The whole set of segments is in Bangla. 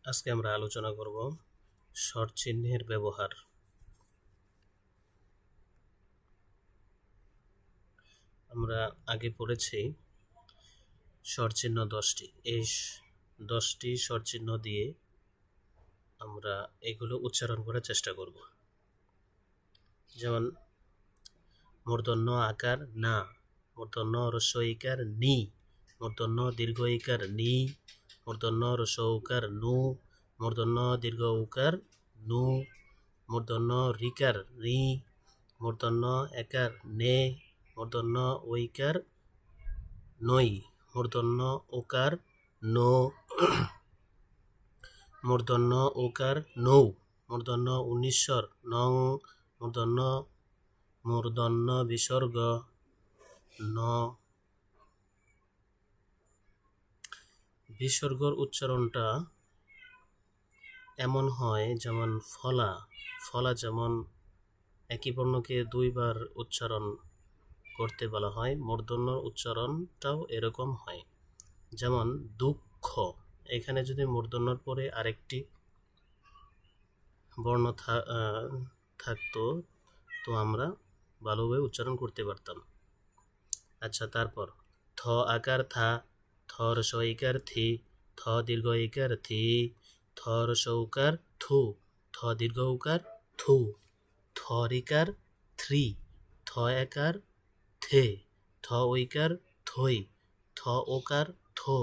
আজকে আমরা আলোচনা করব শর্ট চিহ্নের ব্যবহার। আমরা আগে পড়েছি শর্ট চিহ্ন 10টি। এই 10টি শর্ট চিহ্ন দিয়ে আমরা এগুলো উচ্চারণ করার চেষ্টা করব। যেমন মূর্ধন্য আকার না, মূর্ধন্য হ্রস্ব ইকার নি, মূর্ধন্য দীর্ঘ ইকার নি, মূর্ধন্য হ্রস্ব উকার নু, মূর্ধন্য দীর্ঘ উকার নু, মূর্ধন্য রিকার রি, মূর্ধন্য একার নে, মূর্ধন্য ঐকার নই, মূর্ধন্য ওকার নো, মূর্ধন্য ওকার নৌ, মূর্ধন্য 19 নং, মূর্ধন্য বিসর্গ ন। বিসর্গর উচ্চারণটা এমন হয় যেমন ফলা, ফলা যেমন একই বর্ণকে দুইবার উচ্চারণ করতে বলা হয়, মূর্ধন্যর উচ্চারণটাও এরকম হয়। যেমন দুঃখ, এখানে যদি মূর্ধন্যর পরে আরেকটি বর্ণ থাকতো তো আমরা ভালোভাবে উচ্চারণ করতে পারতাম। আচ্ছা, তারপর থ আকার থা, থ হ্রস্ব ইকার থি, থ দীর্ঘ ইকার থি, থ হ্রস্ব উকার থু, থ দীর্ঘ উকার থু, থ রিকার থ্রি, থ একার থে, থ ঐকার থই, থ ওকার থো,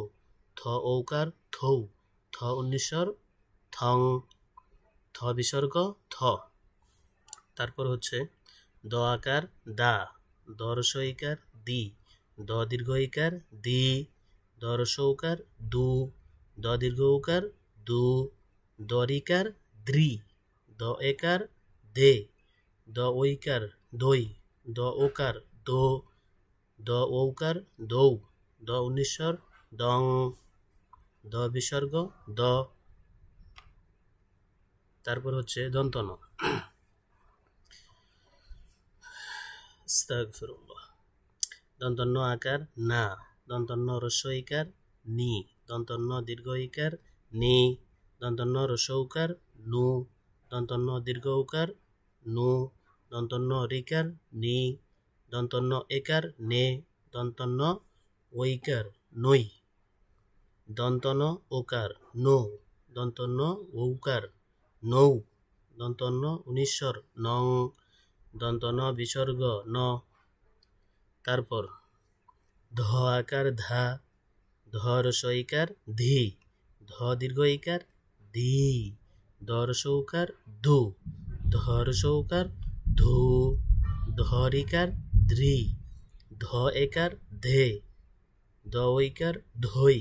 থ ঔকার থৌ, থ 19 থং, থ বিসর্গ থ। তারপর হচ্ছে দ আকার দা, দ হ্রস্ব ইকার দি, দ দীর্ঘ ইকার দি, দ হ্রস্ব উকার দু, দ দীর্ঘ উকার দু, দ রিকার দ্রি, দ একার দে, দ ঐকার দই, দ ওকার দো, দ ঔকার দৌ, দ 19 দং, দ বিসর্গ দ। তারপর হচ্ছে দন্তন, আস্তাগফিরুল্লাহ। দন্তন্য আকার না, দন্তন্য হ্রস্ব ইকার নি, দন্তন্য দীর্ঘ ইকার নি, দন্তন্য হ্রস্ব উকার নু, দন্তন্য দীর্ঘ উকার নু, দন্তন্য রিকার নি, দন্তন্য একার নে, দন্তন্য ঐকার নই, দন্তন্য ওকার নো, দন্তন্য ঔকার নৌ, দন্তন্য 19 নং, দন্তন্য বিসর্গ ন। তারপর ধ আকার ধা, ধ হ্রস্ব ইকার ধি, ধ দীর্ঘ ইকার ধি, দ হ্রস্ব উকার ধু, ধ হ্রস্ব উকার ধু, ধ রিকার ধ্রি, ধ একার ধে, দ ঐকার ধই,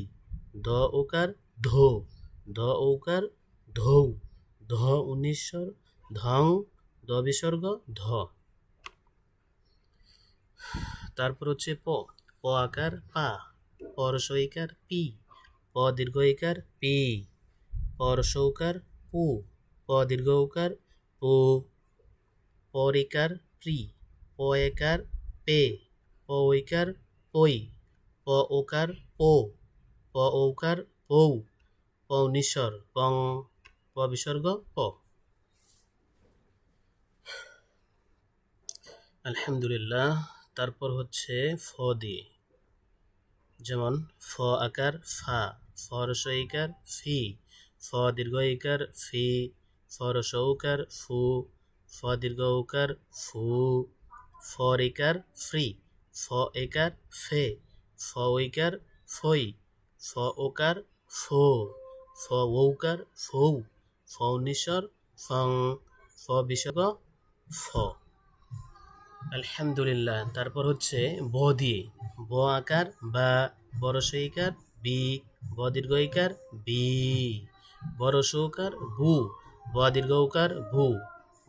দ ওকার ধো, দ ঔকার ধৌ, ধ 19 ধং, দ বিসর্গ ধ। তারপর হচ্ছে প, প আকার পা, প হ্রস্ব ইকার পি, প দীর্ঘ ইকার পি, প হ্রস্ব উকার পু, প দীর্ঘ উকার পু, প রিকার প্রি, প একার পে, প ঐকার পই, প ওকার পো, প ঔকার পৌ, প 19 পং, প বিসর্গ প। আলহামদুলিল্লাহ। তারপর হচ্ছে ফ দিয়ে, যেমন ফ আকার ফা, ফ হ্রস্ব ইকার ফি, ফ দীর্ঘ ইকার ফি, ফ হ্রস্ব উকার ফু, ফ দীর্ঘ উকার ফু, ফ রিকার ফ্রি, ফ একার ফে, ফ ঐকার ফই, ফ ওকার ফো, ফ ঔকার ফৌ, ফ 19 ফং, ফ বিসর্গ ফ। আলহামদুলিল্লাহ। তারপর হচ্ছে ব দিয়ে, ব আকার বা, ব হ্রস্ব ইকার বি, ব দীর্ঘ ইকার বি, ব হ্রস্ব উকার বু, ব দীর্ঘ উকার ভু,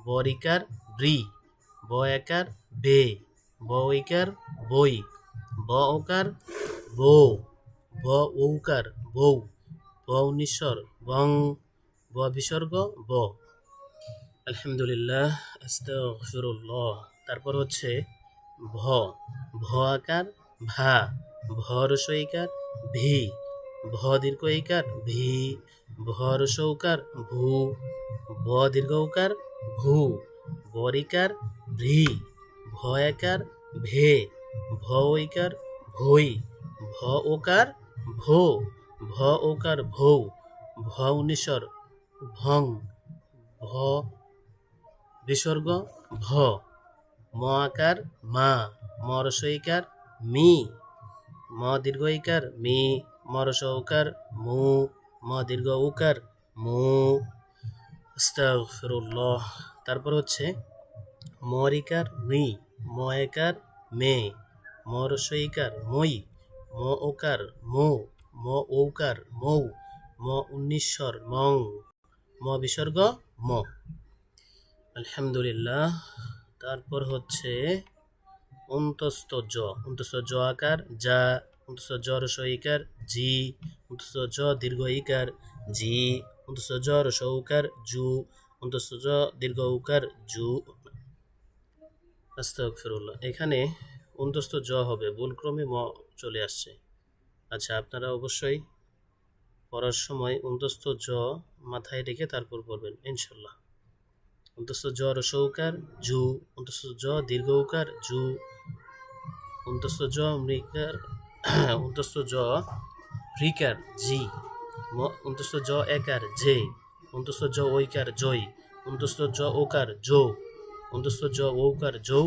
ব রিকার ব্রি, ব একার বে, ব ঐকার বই, ব ওকার বো, ব ঔকার বৌ, ব 19 বং, ব বিসর্গ ব। আলহামদুলিল্লাহ, আস্তাগফিরুল্লাহ। তারপর হচ্ছে ভ, ভ আকার ভা, ভ হ্রস্ব ইকার ভি, ভ দীর্ঘ ইকার ভি, ভ ভ রসৌকার ভূ, ব দীর্ঘ উকার ভূ, বরিকার ভ্রি, ভ একার ভে, ভ ঐকার ভই, ভ ওকার ভো, ভ ওকার ভৌ, ভ উনিশ্বর ভং, ভ বিসর্গ ভ, ম আকার মা, ম রসইকার মি, ম দীর্ঘ ইকার মি, ম রস উকার মু, ম দীর্ঘ উকার মু। আস্তাগফিরুল্লাহ। তারপর হচ্ছে মরিকার মি, ম একার মে, ম রসইকার মই, ম ওকার মো, ম ঔকার মৌ, ম উনিশ্বর মং, ম বিসর্গ ম। আলহামদুলিল্লাহ। তারপর হচ্ছে অন্তস্থ জ, অন্তস্থ জ আকার যা, অন্তস্থ জ রস ইকার জি, অন্তস্থ জ দীর্ঘ ইকার জি, অন্তস্থ জ রস উকার জু, অন্তস্থ জ দীর্ঘ উকার জু। আস্তাগফিরুল্লাহ। এখানে অন্তস্থ জ হবে, ভুলক্রমে ম চলে আসছে। আচ্ছা, আপনারা অবশ্যই পড়ার সময় অন্তস্থ জ মাথায় রেখে তারপর পড়বেন ইনশাল্লাহ। অন্তস্থ জ রস উকার জু, অন্তস্থ জ দীর্ঘ উকার জু, অন্তস্থ জ মৃকার অন্তস্থ জ রিকার জি, অন্তস্থ জ একার জে, অন্তস্থ জ ঐকার জয়, অন্তস্থ জ ওকার জো, অন্তস্থ জ ঔকার জৌ।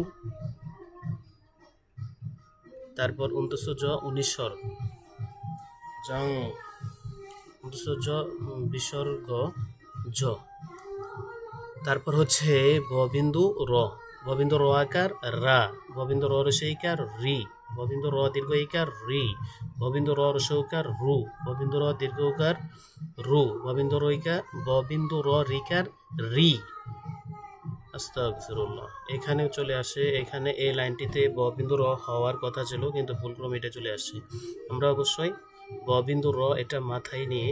তারপর অন্তস্থ জ উনিশ্বর জং, অন্তস্থ জ বিসর্গ জ। তারপর হচ্ছে ববিন্দু র, ববিন্দু র আকার রা, ববিন্দু র রসইকার রি, ববিন্দু র দীর্ঘ ইকার রি, ববিন্দু র রসৌকার রু, ববিন্দু র দীর্ঘ উকার রু, ববিন্দু র রিকার রি। আস্তাগফিরুল্লাহ। এখানেও চলে আসে, এখানে এই লাইনটিতে ববিন্দু র হওয়ার কথা ছিল কিন্তু ভুলক্রমে এটা চলে আসছে। আমরা অবশ্যই ববিন্দু র এটা মাথায় নিয়ে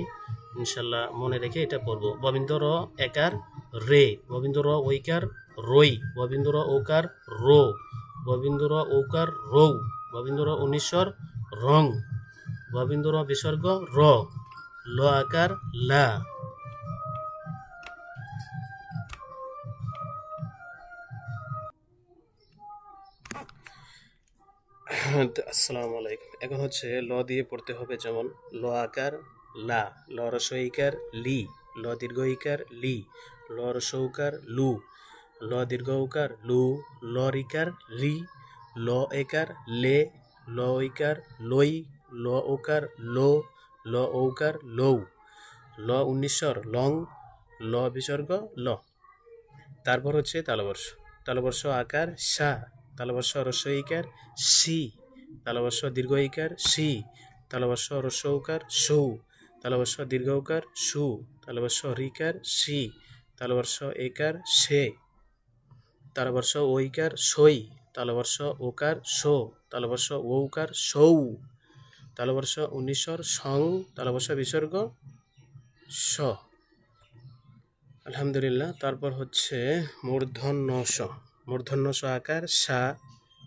ইনশাল্লাহ মনে রেখে এটা পড়ব। ববিন্দু র একার রে, ববিন্দু র ঐকার রই, ববিন্দু র ওকার রো, ববিন্দু র ওকার রৌ, ববিন্দু র উনিশ্বর রং, ববিন্দু র বিসর্গ র, ল আকার লা। আসসালামু আলাইকুম। এখন হচ্ছে ল দিয়ে পড়তে হবে, যেমন ল আকার লা, ল রসইকার লি, ল দীর্ঘ ইকার লি, ল রসৌকার লু, ল দীর্ঘ উকার লু, ল রিকার লি, ল একার লে, ল ঐকার লই, ল ওকার লো, ল ঔকার লৌ, ল উনিশ্বর লং, ল বিসর্গ ল। তারপর হচ্ছে তালবর্ষ, তালবর্ষ আকার সা, তালবর্ষ রস্বইকার সি, তালবর্ষ দীর্ঘ ইকার সি, তালবর্ষ রস্বউকার সৌ, তালবর্ষ দীর্ঘ উকার সু, তালবর্ষ রিকার সি, তালবর্ষ একার সে, তালবর্ষ ঐকার সই, তালবর্ষ ওকার সো, তালবর্ষ ঔকার সৌ, তালবর্ষ উনিশ্বর সং, তালবর্ষ বিসর্গ স। আলহামদুলিল্লাহ। তারপর হচ্ছে মূর্ধন্য স, মূর্ধন্য স আকার সা,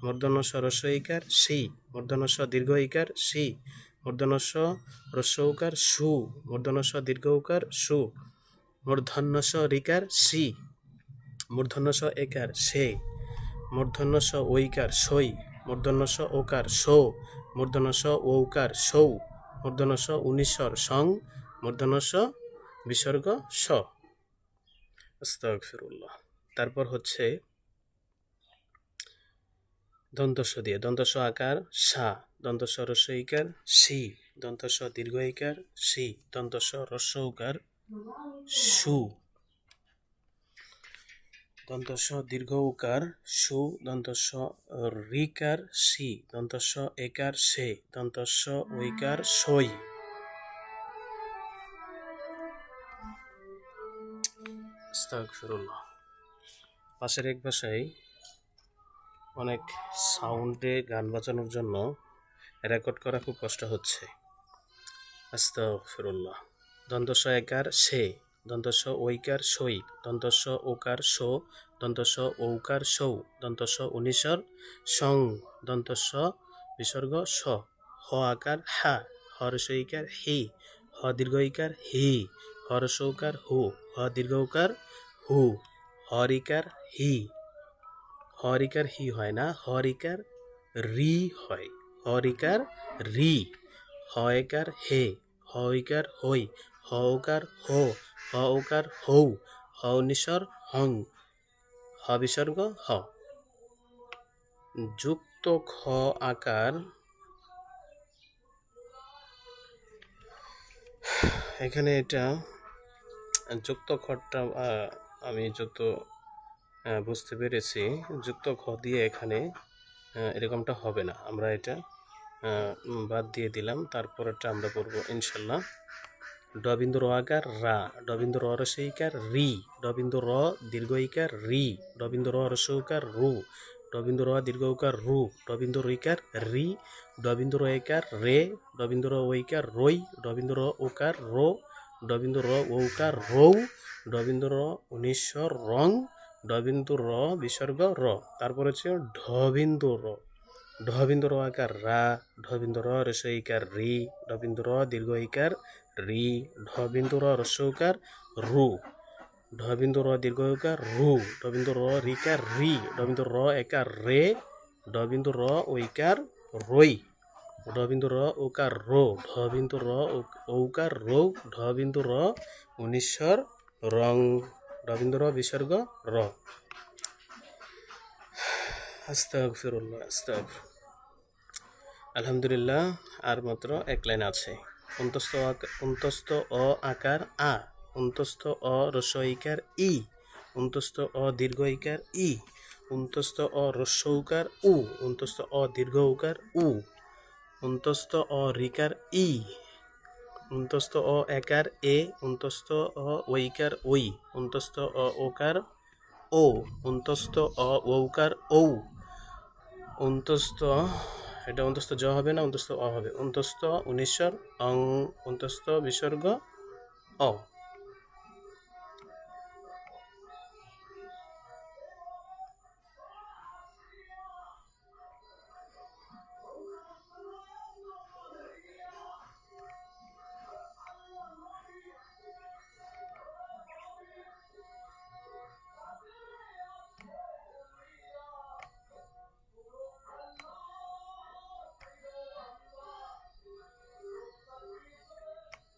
মূর্ধন্য স রস্বইকার সি, মূর্ধন্য স দীর্ঘ ইকার সি, মূর্ধন্য স রস্বউকার সু, মূর্ধন্য স দীর্ঘ উকার সু, মূর্ধন্য স রিকার সি, মূর্ধন্য স একার সে, মূর্ধন্য স ঐকার সই, মূর্ধন্য স ওকার সো, মূর্ধন্য স ঔকার সৌ, মূর্ধন্য স উনিশ্বর সং, মূর্ধন্য স বিসর্গ স। আস্তাগফিরুল্লাহ। তারপর হচ্ছে দন্তস্ব দিয়ে, দন্তস্ব আকার সা, দন্তস্ব রস্বইকার সি, দন্তস্ব দীর্ঘ ইকার সি, দন্তস্ব রস্বউকার সু, দন্তস্ব দীর্ঘ উকার সু, দন্তস্ব রিকার সি, দন্তস্ব একার সে, দন্তস্ব ঐকার সই। আস্তাগফিরুল্লাহ। পাশের এক ভাষায় অনেক সাউন্ডে গান বাজানোর জন্য রেকর্ড করা খুব কষ্ট হচ্ছে। আস্তাগফিরুল্লাহ। দন্তস্ব একার সে, দন্তস্ব ঐকার সই, দন্তস্ব ওকার সো, দন্তস্ব ঔকার সৌ, দন্তস্ব উনিশ্বর সং, দন্তস্ব বিসর্গ স, হ আকার হা, হ রস্বইকার হি, হ দীর্ঘ ইকার হি, হ হরসৌকার হু, হ দীর্ঘৌকার হু, হরিকার হি, হরিকার হি হয় না, হরিকার রি হয়, হরিকার রি, হয়কার হে, হইকার হই, হৌকার হো, হৌকার হৌ, হৌনিসর হং, হ বিসর্গ হ। যুক্ত খ আকার, এখানে এটা যুক্ত খটা আমি যত বুঝতে পেরেছি, যুক্ত খ দিয়ে এখানে এরকমটা হবে না, আমরা এটা বাদ দিয়ে দিলাম। তারপরটা আমরা করব ইনশাল্লাহ। ডবিন্দু র আকার রা, ডবিন্দু র রসইকার রি, ডবিন্দু র দীর্ঘইকার রি, ডবিন্দু র রসৌকার রু, ডবিন্দু র দীর্ঘৌকার রু, ডবিন্দু রিকার রি, ডবিন্দু র একার রে, ডবিন্দু র ওইকার রই, ডবিন্দু র ওকার রো, ডবিন্দু র ওকার রৌ, ডবিন্দু র উনিশ্বর রং, ডবিন্দু র বিসর্গ র। তারপর হচ্ছে ঢবিন্দু র, ঢবিন্দু র আকার রা, ঢবিন্দু র রসইকার রি, ঢবিন্দু র দীর্ঘইকার রি, ঢবিন্দু র রসৌকার রু, ঢবিন্দু র দীর্ঘকার রু, ঢবিন্দু র রিকার রি, ঢবিন্দু র একার রে, ঢবিন্দু র ওইকার রই, ঢবিন্দু র ওকার রো, ঢবিন্দু র ঔকার রৌ, ঢবিন্দু র উনিশ্বর রং, ঢবিন্দু র বিসর্গ র। আস্তাগফিরুল্লাহ, আস্তাগফিরুল্লাহ। আলহামদুলিল্লাহ, আর মাত্র এক লাইন আছে। অন্তস্থ অ আকার আ, অন্তস্থ অ রস্বইকার ই, অন্তস্থ অ দীর্ঘইকার ই, অন্তস্থ অ রস্বৌকার উ, অন্তস্থ অ দীর্ঘৌকার উ, অন্তস্থ অ রিকার ই, অন্তস্থ অ একার এ, অন্তস্থ অ ওইকার ওই, অন্তস্থ অ ওকার ও, অন্তস্থ অ ঔকার ঔ, অন্তস্থ, এটা অন্তস্থ জ হবে না, অন্তস্থ অ হবে, অন্তস্থ উনিশ্বর অং, অন্তস্থ বিসর্গ অ।